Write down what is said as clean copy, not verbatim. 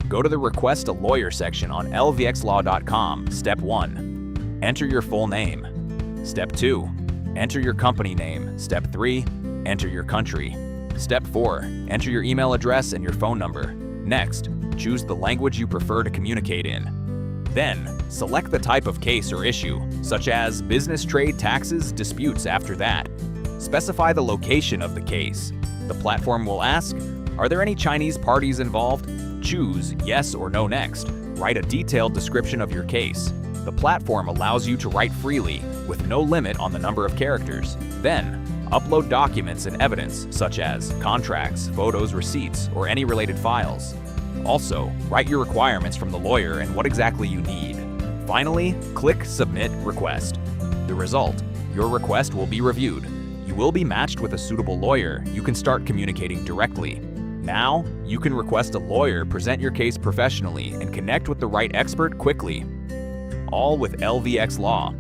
Go to the Request a Lawyer section on lvxlaw.com. Step 1. Enter your full name. Step 2. Enter your company name. Step 3. Enter your country. Step 4. Enter your email address and your phone number. Next, choose the language you prefer to communicate in. Then, select the type of case or issue, such as business, trade, taxes, disputes. After that, specify the location of the case. The platform will ask, are there any Chinese parties involved? Choose yes or no next. Write a detailed description of your case. The platform allows you to write freely, with no limit on the number of characters. Then, upload documents and evidence, such as contracts, photos, receipts, or any related files. Also, write your requirements from the lawyer and what exactly you need. Finally, click Submit Request. The result: your request will be reviewed. You will be matched with a suitable lawyer. You can start communicating directly. Now, you can request a lawyer, present your case professionally, and connect with the right expert quickly. All with LVX Law.